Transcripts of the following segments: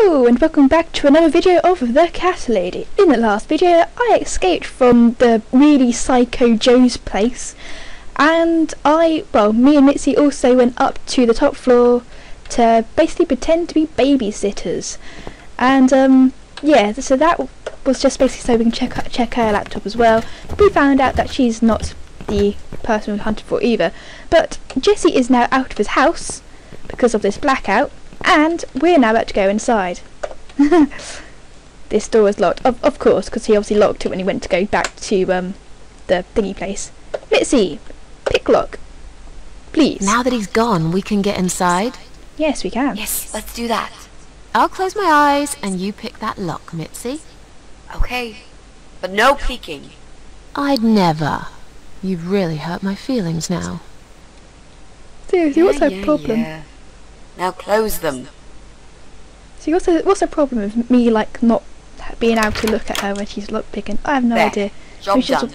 Hello and welcome back to another video of The Cat Lady. In the last video I escaped from the really psycho Joe's place, and me and Mitzi also went up to the top floor to basically pretend to be babysitters. And yeah, so that was just basically so we can check her laptop as well. We found out that she's not the person we hunted for either, but Jesse is now out of his house because of this blackout, and we're now about to go inside. This door is locked, of course, because he obviously locked it when he went to go back to the thingy place. Mitzi, pick lock, please. Now that he's gone, we can get inside? Yes, we can. Yes, let's do that. I'll close my eyes and you pick that lock, Mitzi. Okay, but no peeking. I'd never. You've really hurt my feelings now. Seriously, what's her problem? Yeah. Now close them. See, what's the problem with me, like, not being able to look at her when she's lockpicking? I have no idea. Job done.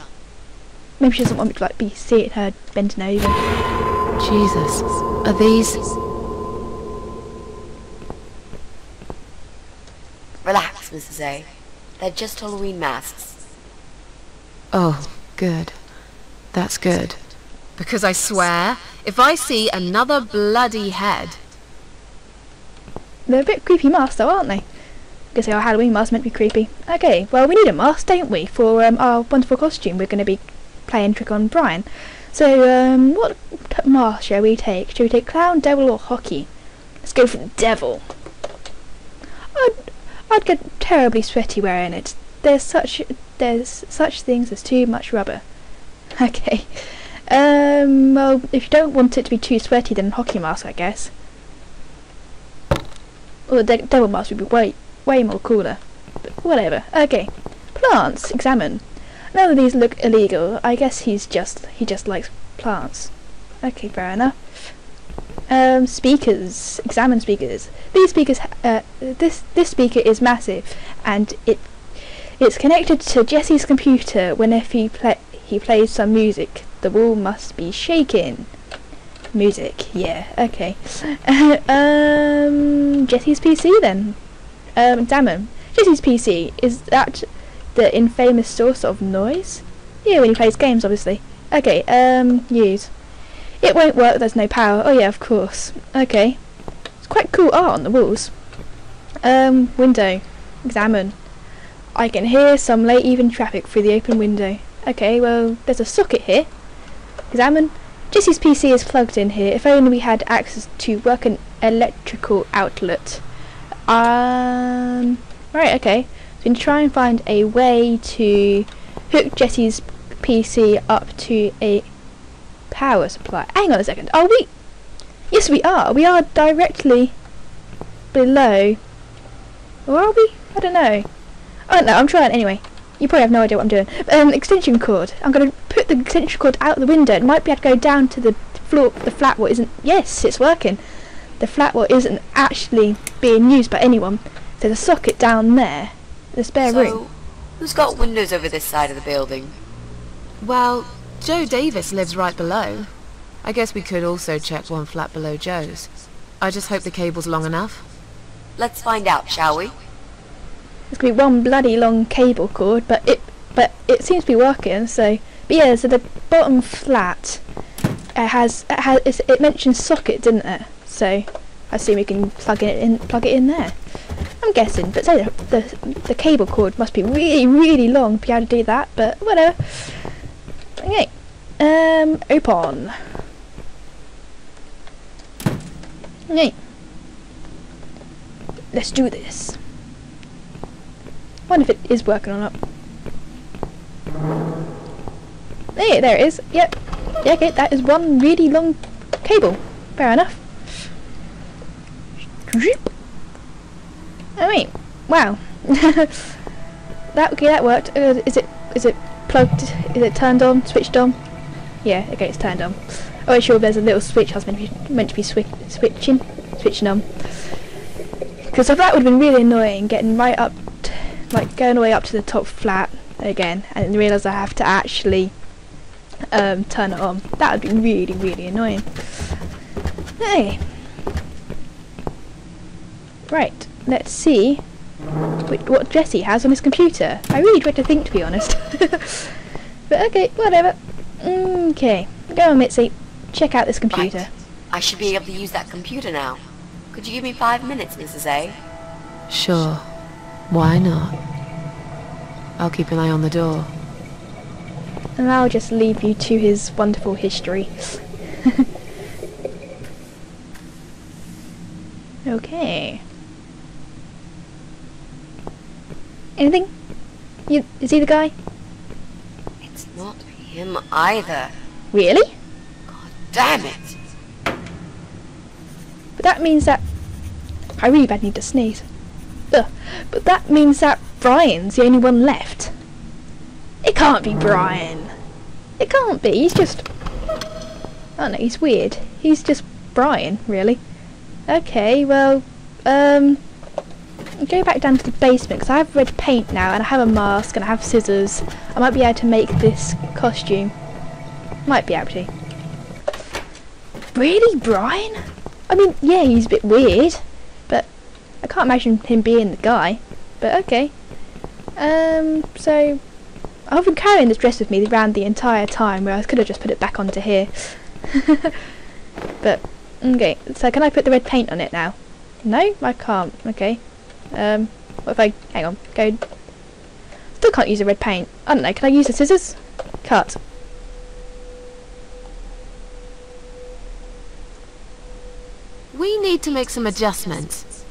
Maybe she doesn't want me to, like, be seeing her bending over. Jesus, are these... Relax, Mrs. A. They're just Halloween masks. Oh, good. That's good. Because I swear, if I see another bloody head... They're a bit creepy masks though, aren't they? I guess our Halloween mask meant to be creepy. Okay, well we need a mask, don't we, for our wonderful costume. We're going to be playing Trick on Brian. So, what mask shall we take? Shall we take clown, devil or hockey? Let's go for the devil. I'd get terribly sweaty wearing it. There's such things as too much rubber. Okay. Well, if you don't want it to be too sweaty, then hockey mask, I guess. Well, the devil mask would be way more cooler. But whatever. Okay. Plants. Examine. None of these look illegal. I guess he just likes plants. Okay, fair enough. Speakers. Examine speakers. These speakers. This speaker is massive, and it's connected to Jesse's computer. Whenever he plays some music, the wall must be shaking. Music, yeah, okay. Jesse's PC then. Examine. Jesse's PC, is that the infamous source of noise? Yeah, when he plays games, obviously. Okay, use. It won't work, there's no power. Oh yeah, of course. Okay. It's quite cool art on the walls. Window. Examine. I can hear some late evening traffic through the open window. Okay, well, there's a socket here. Examine. Jesse's PC is plugged in here. If only we had access to work an electrical outlet. Right, okay. So we can try and find a way to hook Jesse's PC up to a power supply. Hang on a second. Are we? Yes, we are. We are directly below. Or are we? I don't know. I don't know. I'm trying anyway. You probably have no idea what I'm doing. Extension cord. I'm going to put the extension cord out the window. It might be able to go down to the floor. The flat what isn't. Yes, it's working. The flat what isn't actually being used by anyone. There's a socket down there. The spare room. Who's got windows over this side of the building? Well, Joe Davis lives right below. I guess we could also check one flat below Joe's. I just hope the cable's long enough. Let's find out, shall we? There's gonna be one bloody long cable cord, but it seems to be working. So, but yeah, so the bottom flat it mentions socket, didn't it? So I assume we can plug it in there. I'm guessing, but so the cable cord must be really long to be able to do that. But whatever. Okay, open. Okay, let's do this. Wonder if it is working or not. Hey, there it is. Yep. Yeah, okay, that is one really long cable. Fair enough. Oh wait. Wow. that worked. Is it plugged? Is it turned on? Switched on? Yeah. Okay, it's turned on. Oh, sure. There's a little switch I was meant to be switching on. Because that would have been really annoying, getting right up. Like going all the way up to the top flat again and realise I have to actually turn it on. That would be really annoying. Hey. Right. let's see what Jesse has on his computer. I really dread to think, to be honest. But okay, whatever. Okay, go on, Mitzi. Check out this computer. Right. I should be able to use that computer now. Could you give me 5 minutes, Mrs. A? Sure. Why not? I'll keep an eye on the door. And I'll just leave you to his wonderful history. Okay. Anything? Is he the guy? It's not him either. Really? God damn it! But that means that... I really bad need to sneeze. Ugh. But that means that Brian's the only one left. It can't be Brian. It can't be. He's just... Oh no, he's weird. He's just Brian, really. Okay, well, go back down to the basement, because I have red paint now, and I have a mask, and I have scissors. I might be able to make this costume. Might be able to. Really, Brian? I mean, yeah, he's a bit weird, but I can't imagine him being the guy. But okay. So, I've been carrying this dress with me around the entire time, where I could have just put it back onto here. But... Okay, so can I put the red paint on it now? No, I can't. Okay. What if I... Hang on. Go... Still can't use the red paint. I don't know, can I use the scissors? Cut. We need to make some adjustments.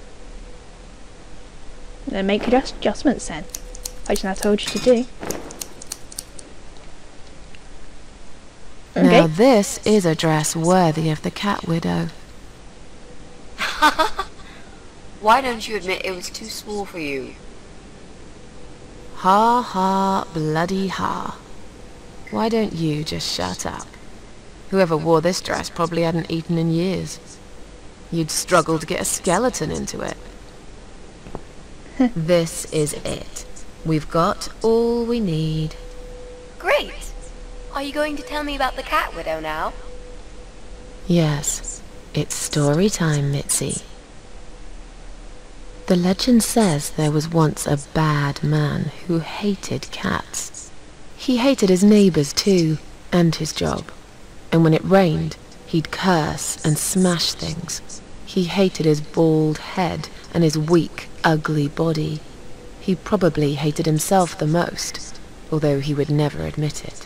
Then make adjustments then. I just told you to do. Now this is a dress worthy of the Cat Widow. Why don't you admit it was too small for you? Ha ha bloody ha. Why don't you just shut up? Whoever wore this dress probably hadn't eaten in years. You'd struggle to get a skeleton into it. This is it. We've got all we need. Great! Are you going to tell me about the Cat Widow now? Yes, it's story time, Mitzi. The legend says there was once a bad man who hated cats. He hated his neighbours too, and his job. And when it rained, he'd curse and smash things. He hated his bald head and his weak, ugly body. He probably hated himself the most, although he would never admit it.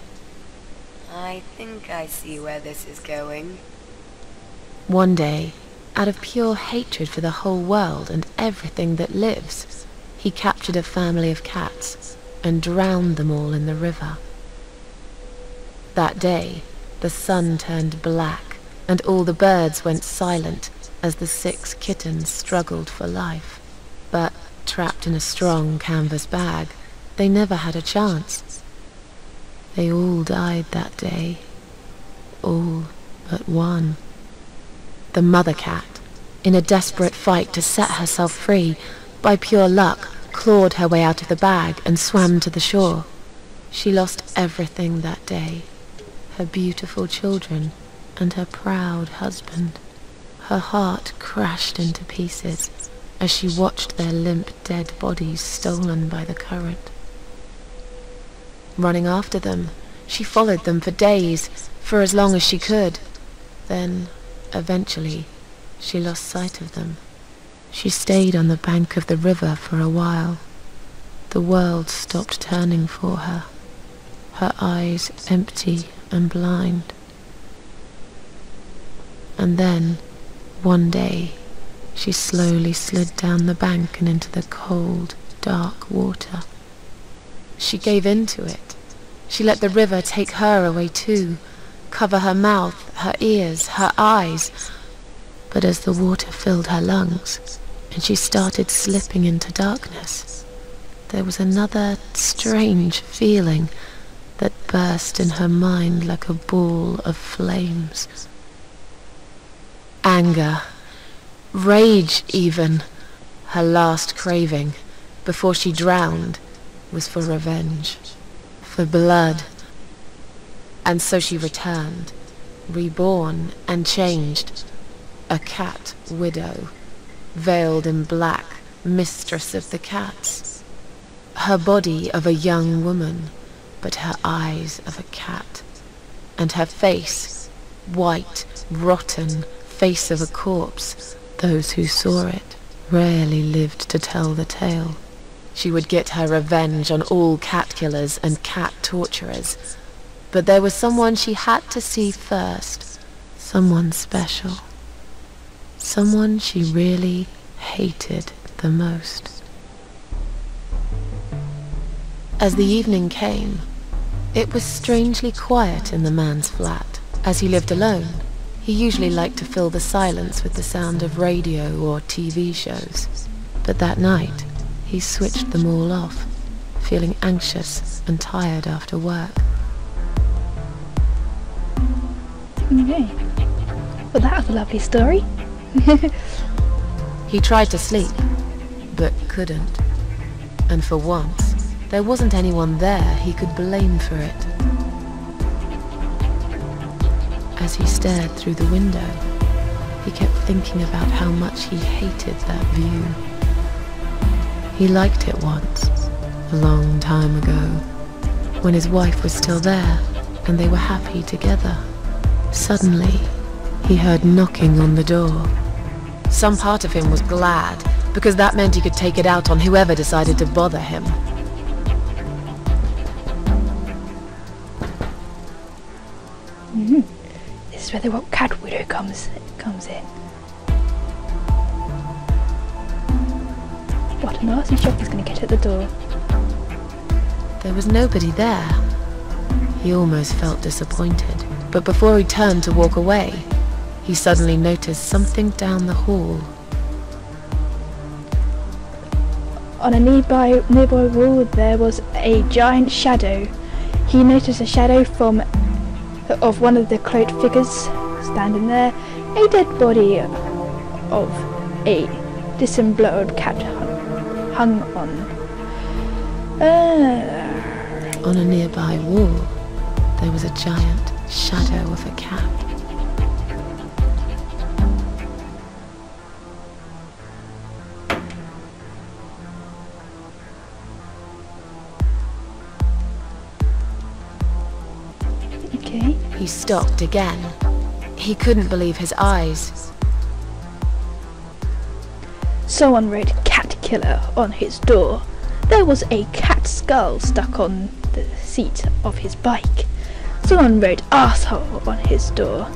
I think I see where this is going. One day, out of pure hatred for the whole world and everything that lives, he captured a family of cats and drowned them all in the river. That day, the sun turned black and all the birds went silent as the 6 kittens struggled for life. But, trapped in a strong canvas bag, they never had a chance. They all died that day. All but one. The mother cat, in a desperate fight to set herself free, by pure luck, clawed her way out of the bag and swam to the shore. She lost everything that day. Her beautiful children and her proud husband. Her heart crashed into pieces as she watched their limp dead bodies stolen by the current. Running after them, she followed them for days, for as long as she could. Then, eventually, she lost sight of them. She stayed on the bank of the river for a while. The world stopped turning for her, her eyes empty and blind. And then, one day, she slowly slid down the bank and into the cold, dark water. She gave in to it. She let the river take her away too, cover her mouth, her ears, her eyes. But as the water filled her lungs, and she started slipping into darkness, there was another strange feeling that burst in her mind like a ball of flames. Anger, rage even. Her last craving, before she drowned, was for revenge, for blood. And so she returned, reborn and changed, a cat widow, veiled in black mistress of the cats. Her body of a young woman, but her eyes of a cat. And her face, white, rotten, face of a corpse. Those who saw it rarely lived to tell the tale. She would get her revenge on all cat killers and cat torturers. But there was someone she had to see first. Someone special. Someone she really hated the most. As the evening came, it was strangely quiet in the man's flat. As he lived alone, he usually liked to fill the silence with the sound of radio or TV shows. But that night, he switched them all off, feeling anxious and tired after work. Okay. Well, that was a lovely story. He tried to sleep, but couldn't. And for once, there wasn't anyone there he could blame for it. As he stared through the window, he kept thinking about how much he hated that view. He liked it once, a long time ago, when his wife was still there and they were happy together. Suddenly, he heard knocking on the door. Some part of him was glad, because that meant he could take it out on whoever decided to bother him. This is where the cat widow comes in. What a nasty shock he's going to get at the door. There was nobody there. He almost felt disappointed, but before he turned to walk away, he suddenly noticed something down the hall. On a nearby wall there was a giant shadow. He noticed a shadow of one of the cloaked figures standing there, a dead body of a disemboweled cat hung on. On a nearby wall, there was a giant shadow of a cat. Okay. He stopped again. He couldn't believe his eyes. Someone wrote "cat killer" on his door. There was a cat skull stuck on the seat of his bike. Someone wrote "asshole" on his door.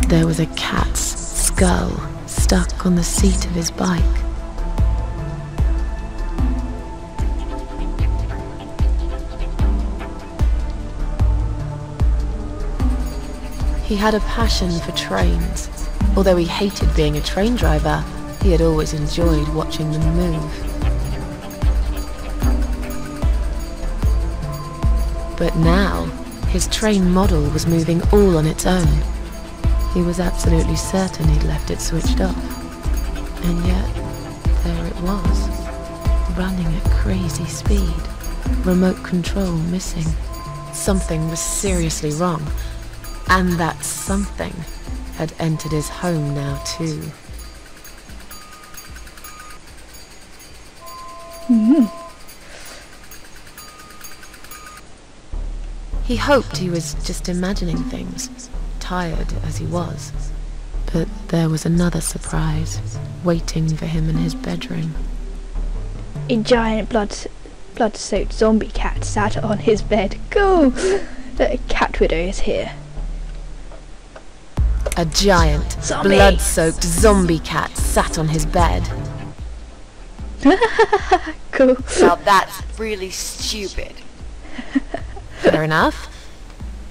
There was a cat's skull stuck on the seat of his bike. He had a passion for trains. Although he hated being a train driver, he had always enjoyed watching them move. But now, his train model was moving all on its own. He was absolutely certain he'd left it switched off. And yet, there it was, running at crazy speed. Remote control missing. Something was seriously wrong. And that something had entered his home now too. He hoped he was just imagining things, tired as he was. But there was another surprise waiting for him in his bedroom. A giant blood-soaked zombie cat sat on his bed. Cool! The cat widow is here. A giant, blood-soaked zombie cat sat on his bed. Cool. Now that's really stupid. Fair enough.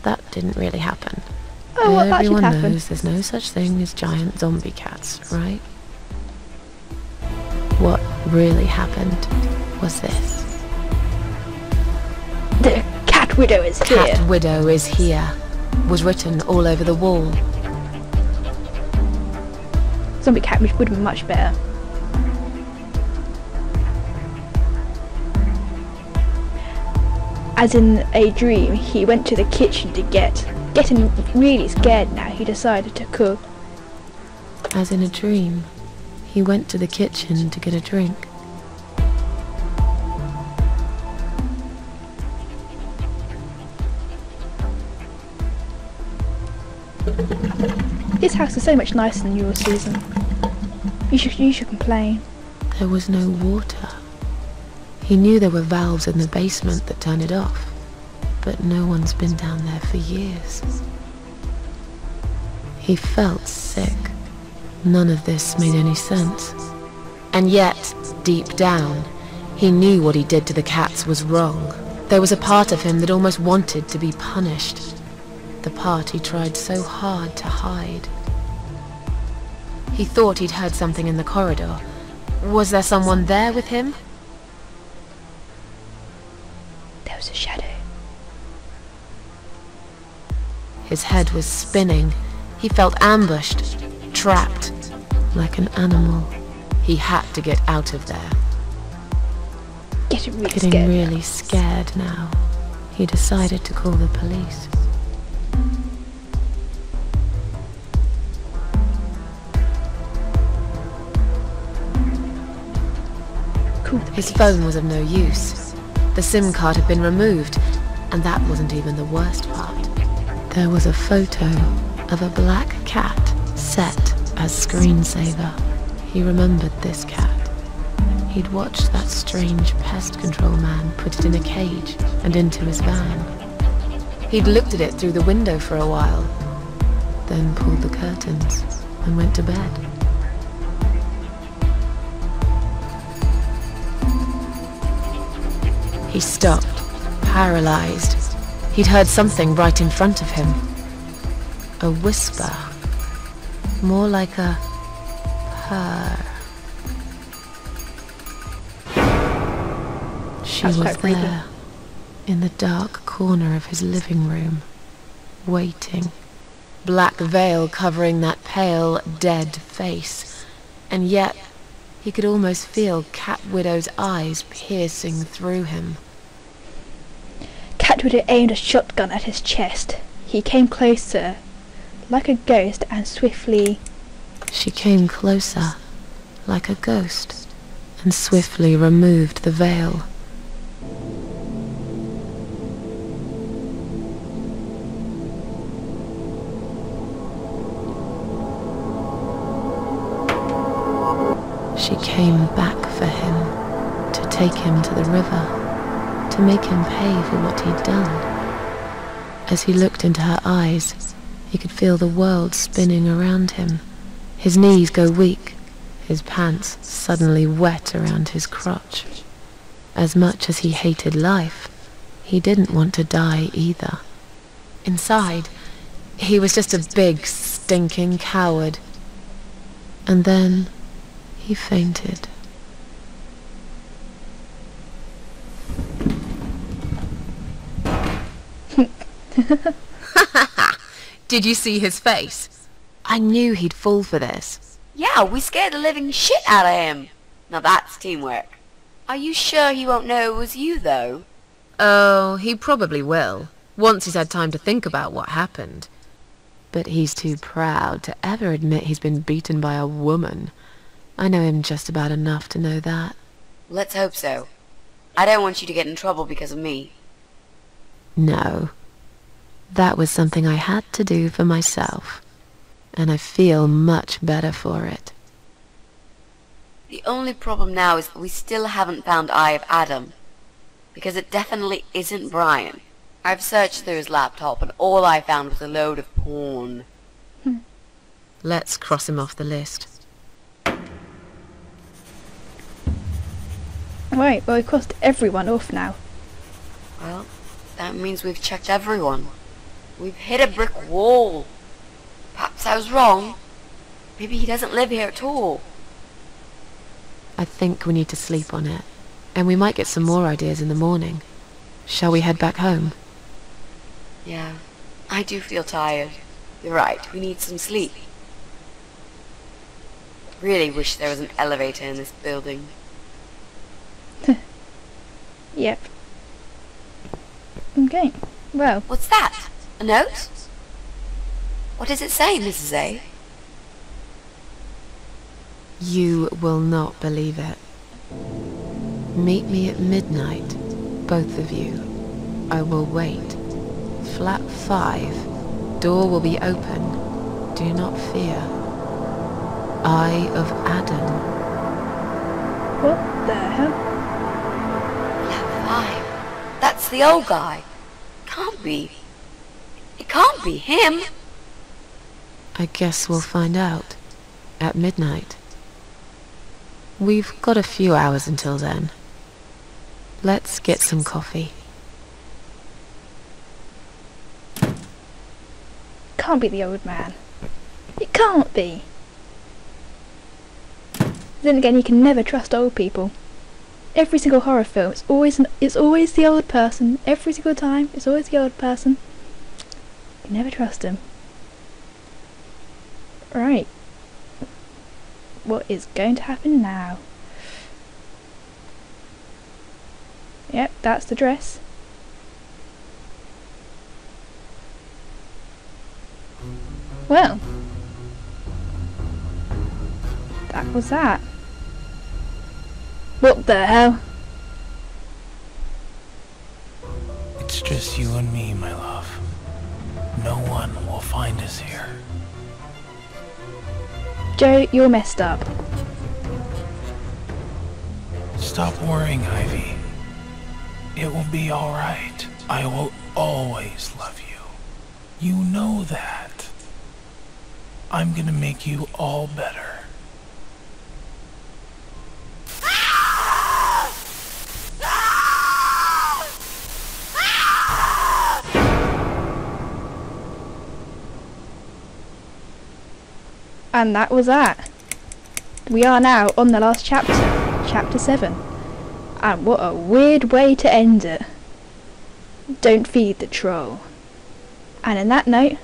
That didn't really happen. Oh, what actually Everyone happened? knows there's no such thing as giant zombie cats, right? What really happened was this. The cat widow is here. Cat widow is here was written all over the wall. Zombie cat would have been much better. As in a dream, he went to the kitchen to getting really scared now. He decided to cook. As in a dream, He went to the kitchen to get a drink. This house is so much nicer than yours, Susan. You should complain. There was no water. He knew there were valves in the basement that turned it off, but no one's been down there for years. He felt sick. None of this made any sense. And yet, deep down, he knew what he did to the cats was wrong. There was a part of him that almost wanted to be punished. The part he tried so hard to hide. He thought he'd heard something in the corridor. Was there someone there with him? There was a shadow. His head was spinning. He felt ambushed, trapped, like an animal. He had to get out of there. Getting really scared now, he decided to call the police. His phone was of no use. The SIM card had been removed, and that wasn't even the worst part. There was a photo of a black cat set as screensaver. He remembered this cat. He'd watched that strange pest control man put it in a cage and into his van. He'd looked at it through the window for a while, then pulled the curtains and went to bed. He stopped, paralyzed. He'd heard something right in front of him. A whisper. More like a purr. She was there, in the dark corner of his living room, waiting. Black veil covering that pale, dead face. And yet, he could almost feel Cat Widow's eyes piercing through him. Cat Widow aimed a shotgun at his chest. He came closer, like a ghost, and swiftly... She came closer, like a ghost, and swiftly removed the veil. She came back for him, to take him to the river, to make him pay for what he'd done. As he looked into her eyes, he could feel the world spinning around him, his knees go weak, his pants suddenly wet around his crotch. As much as he hated life, he didn't want to die either. Inside, he was just a big, stinking coward. And then he fainted. Did you see his face? I knew he'd fall for this. Yeah, we scared the living shit out of him. Now that's teamwork. Are you sure he won't know it was you, though? Oh, he probably will, once he's had time to think about what happened. But he's too proud to ever admit he's been beaten by a woman. I know him just about enough to know that. Let's hope so. I don't want you to get in trouble because of me. No. That was something I had to do for myself. And I feel much better for it. The only problem now is that we still haven't found Eye of Adam. Because it definitely isn't Brian. I've searched through his laptop and all I found was a load of porn. Let's cross him off the list. Right, well, we've crossed everyone off now. Well, that means we've checked everyone. We've hit a brick wall. Perhaps I was wrong. Maybe he doesn't live here at all. I think we need to sleep on it. And we might get some more ideas in the morning. Shall we head back home? Yeah, I do feel tired. You're right, we need some sleep. Really wish there was an elevator in this building. Yep. Okay, well... What's that? A note? What does it say, Mrs. A? You will not believe it. Meet me at midnight, both of you. I will wait. Flat 5. Door will be open. Do not fear. Eye of Adam. What the hell? Flat 5. That's the old guy. Can't be. It can't be him. I guess we'll find out. At midnight. We've got a few hours until then. Let's get some coffee. Can't be the old man. It can't be. Then again, you can never trust old people. Every single horror film, it's always the old person. Every single time, it's always the old person. You can never trust them. Right. What is going to happen now? Yep, that's the dress. Well, that was that. What the hell? It's just you and me, my love. No one will find us here. Joe, you're messed up. Stop worrying, Ivy. It will be alright. I will always love you. You know that. I'm gonna make you all better. And that was that. We are now on the last chapter, chapter 7. And what a weird way to end it. Don't feed the troll. And in that note,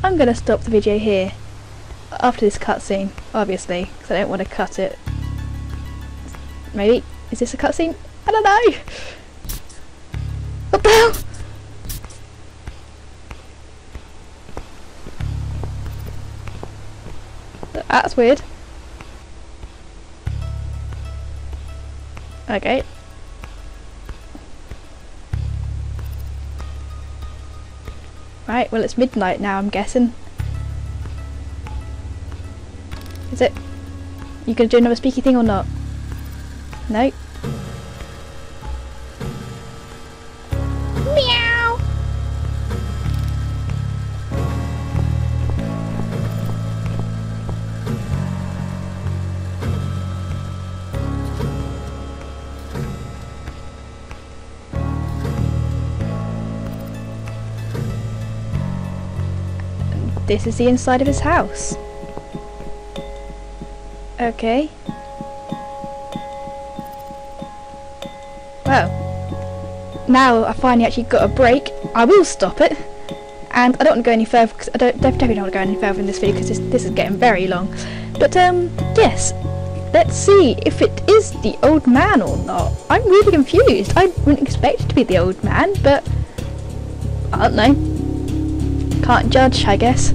I'm going to stop the video here. After this cutscene, obviously, because I don't want to cut it. Maybe? Is this a cutscene? I don't know! What the hell? That's weird. Okay. Right, well it's midnight now, I'm guessing. Is it? You gonna do another speaky thing or not? No? Meow! This is the inside of his house. Okay. Well, now I finally actually got a break. I will stop it. And I don't want to go any further because I definitely don't want to go any further in this video because this is getting very long. But yes, let's see if it is the old man or not. I'm really confused. I wouldn't expect it to be the old man, but I don't know. Can't judge, I guess.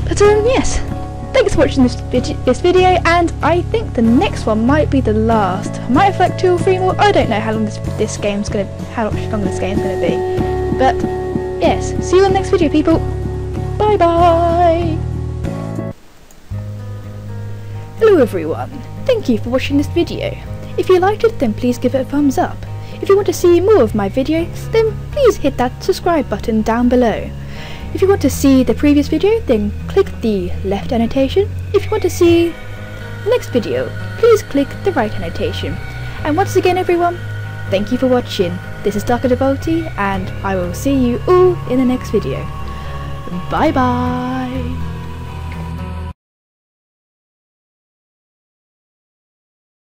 But yes, thanks for watching this video, and I think the next one might be the last. I might have like 2 or 3 more. I don't know how long this game's gonna be. But yes, see you on the next video, people. Bye bye. Hello everyone. Thank you for watching this video. If you liked it, then please give it a thumbs up. If you want to see more of my videos, then please hit that subscribe button down below. If you want to see the previous video, then click the left annotation. If you want to see the next video, please click the right annotation. And once again everyone, thank you for watching. This is Dr. Devolty, and I will see you all in the next video. Bye bye!